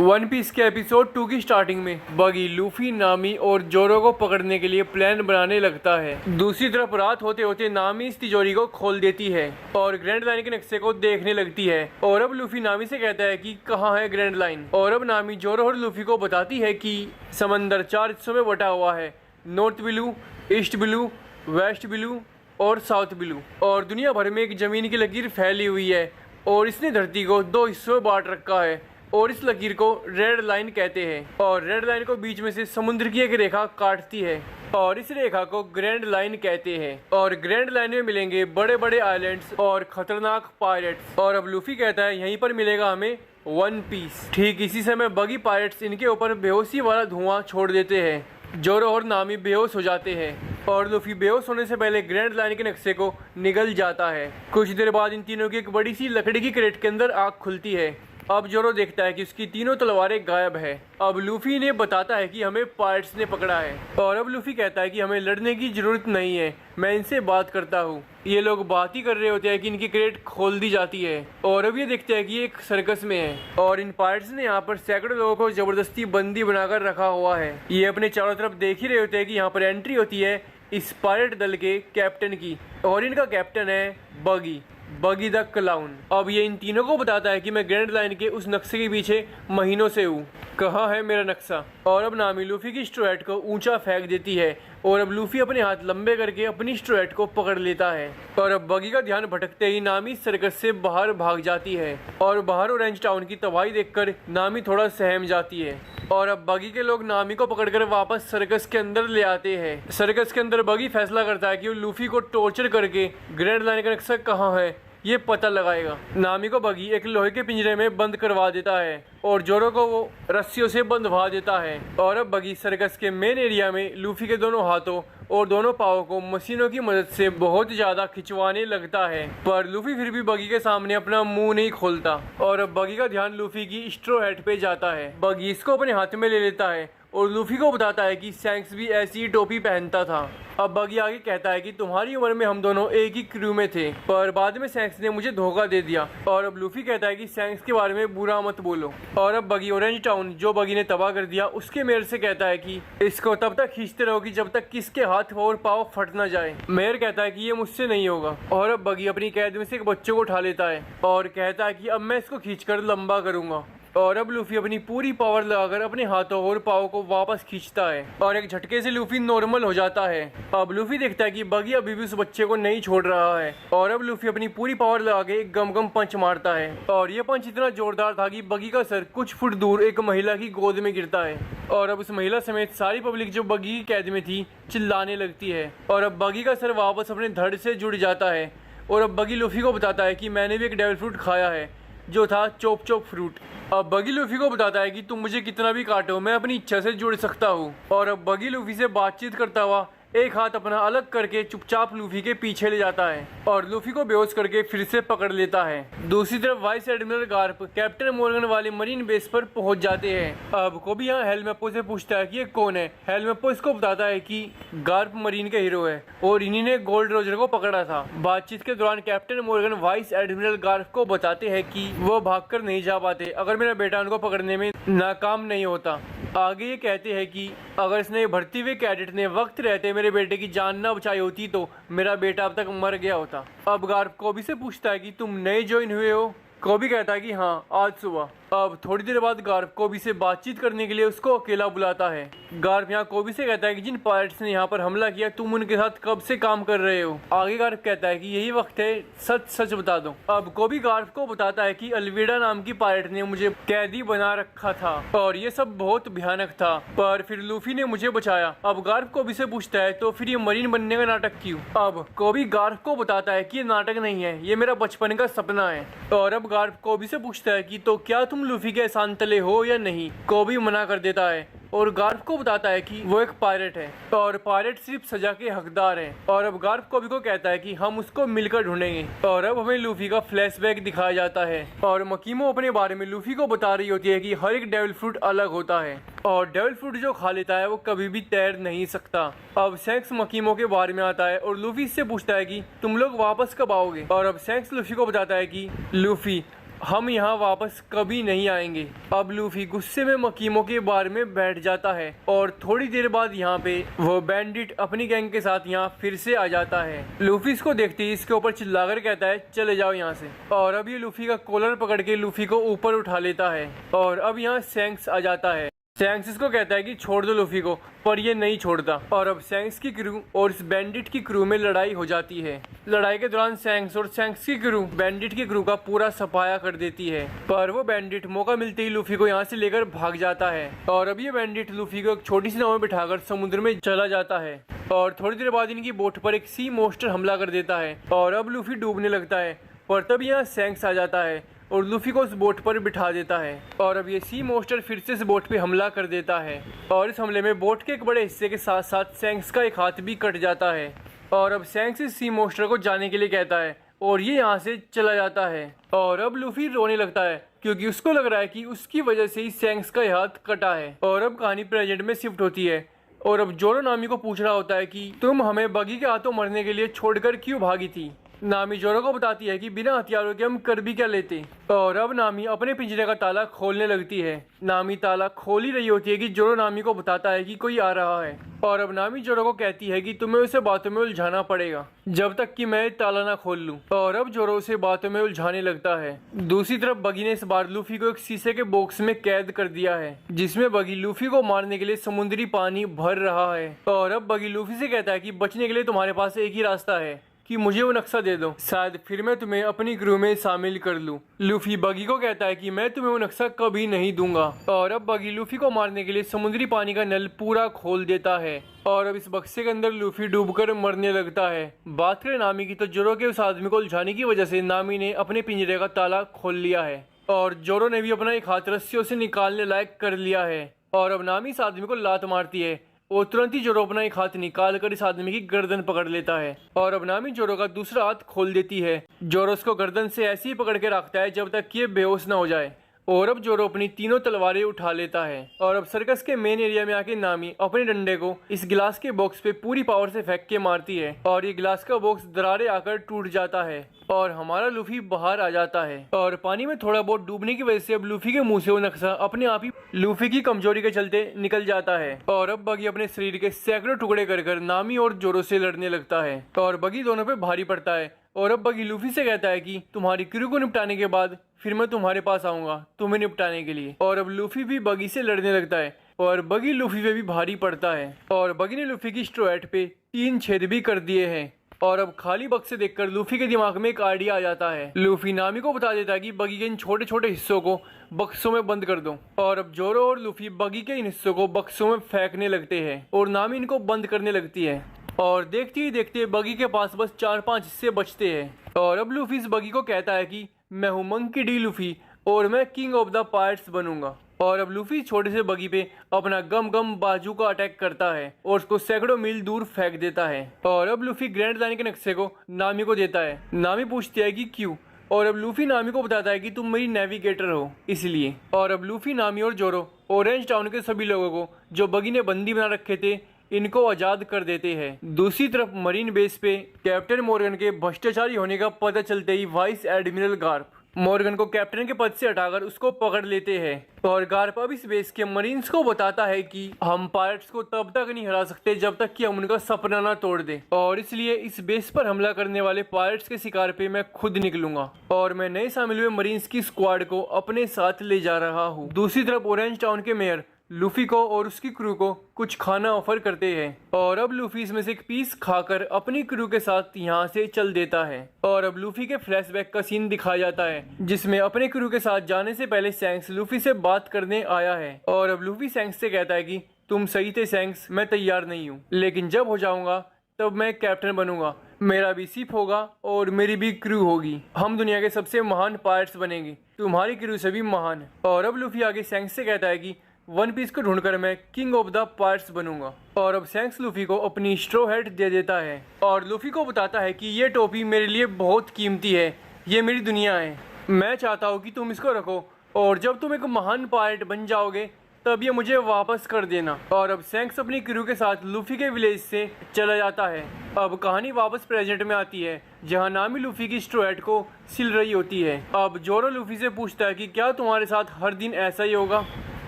One piece के episode 2 की starting में बगी लूफी नामी और जोरो को पकड़ने के लिए प्लान बनाने लगता है। दूसरी तरफ रात होते होते नामी इस तिजोरी को खोल देती है और ग्रैंड लाइन के नक्शे को देखने लगती है। और अब लूफी नामी से कहता है कि कहाँ है ग्रैंड लाइन। और अब नामी जोरो और लूफी को बताती है कि समंदर 4 हिस्सों में बटा हुआ है, north blue, east blue, west blue और साउथ ब्लू। और दुनिया भर में एक जमीन की लकीर फैली हुई है और इसने धरती को 2 हिस्सों में बांट रखा है और इस लकीर को रेड लाइन कहते हैं। और रेड लाइन को बीच में से समुद्र की एक रेखा काटती है और इस रेखा को ग्रैंड लाइन कहते हैं। और ग्रैंड लाइन में मिलेंगे बड़े बड़े आइलैंड्स और खतरनाक पायरेट्स। और अब लूफी कहता है यहीं पर मिलेगा हमें वन पीस। ठीक इसी समय बगी पायरेट्स इनके ऊपर बेहोशी वाला धुआं छोड़ देते हैं। जोरो और नामी बेहोश हो जाते हैं और लूफी बेहोश होने से पहले ग्रैंड लाइन के नक्शे को निगल जाता है। कुछ देर बाद इन तीनों की एक बड़ी सी लकड़ी की क्रेट के अंदर आग खुलती है। अब जोरो देखता है कि उसकी तीनों तलवारें गायब है। अब लूफी ने बताता है कि हमें पायरेट्स ने पकड़ा है। और अब लूफी कहता है कि हमें लड़ने की जरूरत नहीं है, मैं इनसे बात करता हूँ। ये लोग बात ही कर रहे होते हैं कि इनकी क्रेट खोल दी जाती है। और अब ये देखते हैं कि ये एक सर्कस में है और इन पायरेट्स ने यहाँ पर सैकड़ों लोगों को जबरदस्ती बंदी बनाकर रखा हुआ है। ये अपने चारों तरफ देख ही रहे होते हैं कि यहाँ पर एंट्री होती है इस पायरेट दल के कैप्टन की और इनका कैप्टन है बगी द क्लाउन। अब ये इन तीनों को बताता है कि मैं ग्रैंड लाइन के उस नक्शे के पीछे महीनों से हूँ, कहाँ है मेरा नक्शा। और अब नामी लूफी की स्ट्रो हैट को ऊंचा फेंक देती है और अब लूफी अपने हाथ लंबे करके अपनी स्ट्रो हैट को पकड़ लेता है। और अब बगी का ध्यान भटकते ही नामी सर्कस से बाहर भाग जाती है और बाहर ऑरेंज टाउन की तबाही देखकर नामी थोड़ा सहम जाती है। और अब बगी के लोग नामी को पकड़कर वापस सर्कस के अंदर ले आते हैं। सर्कस के अंदर बगी फैसला करता है कि वो लूफी को टॉर्चर करके ग्रैंड लाइन का नक्शा कहाँ है ये पता लगाएगा। नामी को बगी एक लोहे के पिंजरे में बंद करवा देता है और जोरो को वो रस्सियों से बंधवा देता है। और अब बगी सर्कस के मेन एरिया में लूफी के दोनों हाथों और दोनों पाँवों को मशीनों की मदद से बहुत ज्यादा खिंचवाने लगता है, पर लूफी फिर भी बगी के सामने अपना मुंह नहीं खोलता। और अब बगी का ध्यान लूफी की स्ट्रो हैट पे जाता है। बगी इसको अपने हाथ में ले लेता है और लूफी को बताता है कि शैंक्स भी ऐसी ही टोपी पहनता था। अब बगी आगे कहता है कि तुम्हारी उम्र में हम दोनों एक ही क्रू में थे, पर बाद में शैंक्स ने मुझे धोखा दे दिया। और अब लूफी कहता है कि शैंक्स के बारे में बुरा मत बोलो। और अब बगी ऑरेंज टाउन जो बगी ने तबाह कर दिया उसके मेयर से कहता है कि इसको तब तक खींचते रहोगी जब तक किसके हाथ और पाँव फट ना जाए। मेयर कहता है कि ये मुझसे नहीं होगा। और अब बगी अपनी कैद में से एक बच्चे को उठा लेता है और कहता है कि अब मैं इसको खींचकर लंबा करूंगा। और अब लूफी अपनी पूरी पावर लगाकर अपने हाथों और पाँव को वापस खींचता है और एक झटके से लूफी नॉर्मल हो जाता है। अब लूफी देखता है कि बगी अभी भी उस बच्चे को नहीं छोड़ रहा है और अब लूफी अपनी पूरी पावर लगा के एक गम पंच मारता है और ये पंच इतना जोरदार था कि बगी का सर कुछ फुट दूर एक महिला की गोद में गिरता है। और अब उस महिला समेत सारी पब्लिक जो बगी की कैद में थी चिल्लाने लगती है। और अब बगी का सर वापस अपने धड़ से जुड़ जाता है और अब बगी लूफी को बताता है कि मैंने भी एक डेविल फ्रूट खाया है जो था चोप फ्रूट। अब बगी लूफी को बताता है कि तुम मुझे कितना भी काटो मैं अपनी इच्छा से जुड़ सकता हूँ। और अब बगी लूफी से बातचीत करता हुआ एक हाथ अपना अलग करके चुपचाप लूफी के पीछे ले जाता है और लूफी को बेहोश करके फिर से पकड़ लेता है। दूसरी तरफ vice admiral Garp captain Morgan वाले मरीन बेस पर पहुंच जाते हैं। अब कोबी यहाँ हेलमेपो से पूछता है कि ये कौन है। हेलमेपो इसको बताता है कि गार्प मरीन के हीरो है और इन्हीं ने गोल्ड रोजर को पकड़ा था। बातचीत के दौरान captain Morgan vice admiral Garp को बताते हैं कि वो भागकर नहीं जा पाते अगर मेरा बेटा उनको पकड़ने में नाकाम नहीं होता। आगे ये कहते हैं कि अगर इसने भर्ती हुए कैडेट ने वक्त रहते मेरे बेटे की जान न बचाई होती तो मेरा बेटा अब तक मर गया होता। अब गार्प कोबी से पूछता है कि तुम नए ज्वाइन हुए हो। कोबी कहता है कि हाँ आज सुबह। अब थोड़ी देर बाद गार्प कोबी से बातचीत करने के लिए उसको अकेला बुलाता है। गार्प यहाँ कोबी से कहता है कि जिन पायरेट्स ने यहाँ पर हमला किया तुम उनके साथ कब से काम कर रहे हो। आगे गार्प कहता है कि यही वक्त है सच सच बता दो। अब कोबी गार्प को बताता है कि अल्विडा नाम की पायरेट ने मुझे कैदी बना रखा था और ये सब बहुत भयानक था, पर फिर लूफी ने मुझे बचाया। अब गार्प कोबी से पूछता है तो फिर ये मरीन बनने का नाटक क्यों। अब कोबी गार्प को बताता है कि ये नाटक नहीं है, ये मेरा बचपन का सपना है। और अब गार्प कोबी से पूछता है कि तो क्या तुम लूफी के एहसान तले हो या नहीं। कोबी मना कर देता है और गार्प को बताता है कि वो एक पायरेट है और पायरेट सिर्फ सजा के हकदार हैं। और अब गार्प कोबी को कहता है कि हम उसको मिलकर ढूंढेंगे। और अब हमें लूफी का फ्लैशबैक दिखाया जाता है और मकीमो अपने बारे में लूफी को बता रही होती है कि हर एक डेविल फ्रूट अलग होता है और डेविल फ्रूट जो खा लेता है वो कभी भी तैर नहीं सकता। अब शैंक्स मकीमो के बारे में आता है और लूफी इससे पूछता है कि तुम लोग वापस कब आओगे। और अब शैंक्स लूफी को बताता है कि लूफी हम यहाँ वापस कभी नहीं आएंगे। अब लूफी गुस्से में मकीमों के बार में बैठ जाता है और थोड़ी देर बाद यहाँ पे वो बैंडिट अपनी गैंग के साथ यहाँ फिर से आ जाता है। लूफी इसको देखते ही इसके ऊपर चिल्लाकर कहता है चले जाओ यहाँ से। और अब ये लूफी का कॉलर पकड़ के लूफी को ऊपर उठा लेता है और अब यहाँ शैंक्स आ जाता है। शैंक्स इसको कहता है कि छोड़ दो लूफी को, पर ये नहीं छोड़ता और अब शैंक्स की क्रू और इस बैंडिट की क्रू में लड़ाई हो जाती है। लड़ाई के दौरान शैंक्स और शैंक्स की क्रू बैंडिट की क्रू का पूरा सफाया कर देती है, पर वो बैंडिट मौका मिलते ही लूफी को यहाँ से लेकर भाग जाता है। और अब ये बैंडिट लूफी को एक छोटी सी नाव में बिठाकर समुद्र में चला जाता है और थोड़ी देर बाद इनकी बोट पर एक सी मोस्टर हमला कर देता है और अब लूफी डूबने लगता है। पर तब यहाँ शैंक्स आ जाता है और लूफी को उस बोट पर बिठा देता है और अब ये सी मोस्टर फिर से इस बोट पे हमला कर देता है और इस हमले में बोट के एक बड़े हिस्से के साथ साथ शैंक्स का एक हाथ भी कट जाता है। और अब शैंक्स इस सी मोस्टर को जाने के लिए कहता है और ये यहाँ से चला जाता है। और अब लूफी रोने लगता है क्योंकि उसको लग रहा है कि उसकी वजह से ही शैंक्स का हाथ कटा है। और अब कहानी प्रेजेंट में शिफ्ट होती है और अब जोरो नामी को पूछ रहा होता है कि तुम हमें बगी के हाथों मरने के लिए छोड़कर क्यों भागी थी। नामी जोरो को बताती है कि बिना हथियारों के हम कर भी क्या लेते। और अब नामी अपने पिंजरे का ताला खोलने लगती है। नामी ताला खोल ही रही होती है कि जोरो नामी को बताता है कि कोई आ रहा है और अब नामी जोरो को कहती है कि तुम्हें उसे बातों में उलझाना पड़ेगा जब तक कि मैं ताला ना खोल लूं। और अब जोरो उसे बातों में उलझाने लगता है। दूसरी तरफ बगी ने इस बार लूफी को एक शीशे के बॉक्स में कैद कर दिया है जिसमें बगी लूफी को मारने के लिए समुद्री पानी भर रहा है। और अब बगी लूफी से कहता है कि बचने के लिए तुम्हारे पास एक ही रास्ता है कि मुझे वो नक्शा दे दो, शायद फिर मैं तुम्हें अपनी क्रू में शामिल कर लूं। लूफी बगी को कहता है कि मैं तुम्हें वो नक्शा कभी नहीं दूंगा। और अब बगी लूफी को मारने के लिए समुद्री पानी का नल पूरा खोल देता है और अब इस बक्से के अंदर लूफी डूबकर मरने लगता है। बात करें नामी की तो जोरो के उस आदमी को उलझाने की वजह से नामी ने अपने पिंजरे का ताला खोल लिया है और जोरो ने भी अपना एक हाथ रस्सियों से निकालने लायक कर लिया है। और अब नामी इस आदमी को लात मारती है और तुरंत ही जोरो अपना एक हाथ निकाल कर इस आदमी की गर्दन पकड़ लेता है और अब नामी जोरो का दूसरा हाथ खोल देती है। जोरो उसको गर्दन से ऐसे ही पकड़ के रखता है जब तक कि ये बेहोश ना हो जाए। और अब जोरो अपनी तीनों तलवारें उठा लेता है और अब सर्कस के मेन एरिया में आके नामी अपने डंडे को इस गिलास के बॉक्स पे पूरी पावर से फेंक के मारती है और ये गिलास का बॉक्स दरारे आकर टूट जाता है और हमारा लूफी बाहर आ जाता है। और पानी में थोड़ा बहुत डूबने की वजह से अब लूफी के मुंह से वो नक्शा अपने आप ही लूफी की कमजोरी के चलते निकल जाता है और अब बगी अपने शरीर के सैकड़ों टुकड़े कर नामी और जोरो से लड़ने लगता है और बगी दोनों पे भारी पड़ता है। और अब बगी लूफी से कहता है कि तुम्हारी क्रू को निपटाने के बाद फिर मैं तुम्हारे पास आऊंगा तुम्हें निपटाने के लिए। और अब लूफी भी बगी से लड़ने लगता है और बगी लूफी पे भी भारी पड़ता है और बगी ने लूफी की स्ट्रोएट पे 3 छेद भी कर दिए हैं। और अब खाली बक्से देखकर लूफी के दिमाग में एक आइडिया आ जाता है। लूफी नामी को बता देता है कि बगी के इन छोटे छोटे हिस्सों को बक्सों में बंद कर दो और अब जोरो और लूफी बगी के इन हिस्सों को बक्सों में फेंकने लगते हैं और नामी इनको बंद करने लगती है और देखते ही देखते बगी के पास बस 4-5 हिस्से बचते हैं। और अब लूफी इस बगी को कहता है कि मैं हूँ मंकी डी लूफी और मैं किंग ऑफ द पायरेट्स बनूंगा। और अब लूफी छोटे से बगी पे अपना गम गम बाजू का अटैक करता है और उसको सैकड़ों मील दूर फेंक देता है। और अब लूफी ग्रैंड लाइन के नक्शे को नामी को देता है। नामी पूछती है कि क्यों और अब लूफी नामी को बताता है कि तुम मेरी नेविगेटर हो इसलिए। और अब लूफी नामी और जोरो ऑरेंज टाउन के सभी लोगों को जो बगी ने बंदी बना रखे थे इनको आजाद कर देते हैं। दूसरी तरफ मरीन बेस पे कैप्टन मॉर्गन के भ्रष्टाचारी होने का पता चलते ही वाइस एडमिरल गार्प मॉर्गन को कैप्टन के पद से हटाकर उसको पकड़ लेते हैं और गार्प अब इस बेस के मरीन्स को बताता है कि हम पायरेट्स को तब तक नहीं हरा सकते जब तक कि हम उनका सपना ना तोड़ दें और इसलिए इस बेस पर हमला करने वाले पायरेट्स के शिकार पे मैं खुद निकलूंगा और मैं नए शामिल हुए मरीन्स की स्क्वाड को अपने साथ ले जा रहा हूँ। दूसरी तरफ ऑरेंज टाउन के मेयर लूफी को और उसकी क्रू को कुछ खाना ऑफर करते हैं और अब लूफी इसमें से एक पीस खाकर अपनी क्रू के साथ यहाँ से चल देता है। और अब लूफी के फ्लैशबैक का सीन दिखाया जाता है जिसमें अपने क्रू के साथ जाने से पहले शैंक्स लूफी से बात करने आया है और अब लूफी शैंक्स से कहता है कि तुम सही थे शैंक्स, मैं तैयार नहीं हूँ, लेकिन जब हो जाऊंगा तब मैं कैप्टन बनूंगा, मेरा भी शिप होगा और मेरी भी क्रू होगी, हम दुनिया के सबसे महान पायरेट्स बनेंगे, तुम्हारी क्रू से भी महान। और अब लूफी आगे शैंक्स से कहता है कि वन पीस को ढूंढकर मैं किंग ऑफ द पायरेट्स बनूंगा। और अब शैंक्स लूफी को अपनी स्ट्रॉ हैट दे देता है और लूफी को बताता है कि ये टोपी मेरे लिए बहुत कीमती है, ये मेरी दुनिया है, मैं चाहता हूँ कि तुम इसको रखो और जब तुम एक महान पायरेट बन जाओगे तब ये मुझे वापस कर देना। और अब शैंक्स अपनी क्रू के साथ लूफी के विलेज से चला जाता है। अब कहानी वापस प्रेजेंट में आती है, जहां नामी लूफी की स्ट्रॉ हैट को सिल रही होती है। अब जोरो लूफी से पूछता है कि क्या तुम्हारे साथ हर दिन ऐसा ही होगा।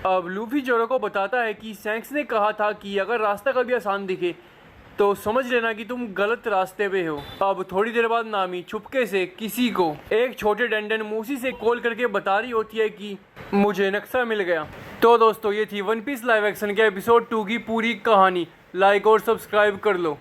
अब लूफी जोरो को बताता है कि शैंक्स ने कहा था कि अगर रास्ता कभी आसान दिखे तो समझ लेना कि तुम गलत रास्ते पे हो। अब थोड़ी देर बाद नामी चुपके से किसी को एक छोटे डंडन मूसी से कॉल करके बता रही होती है कि मुझे नक्शा मिल गया। तो दोस्तों, ये थी वन पीस लाइव एक्शन के एपिसोड 2 की पूरी कहानी। लाइक और सब्सक्राइब कर लो।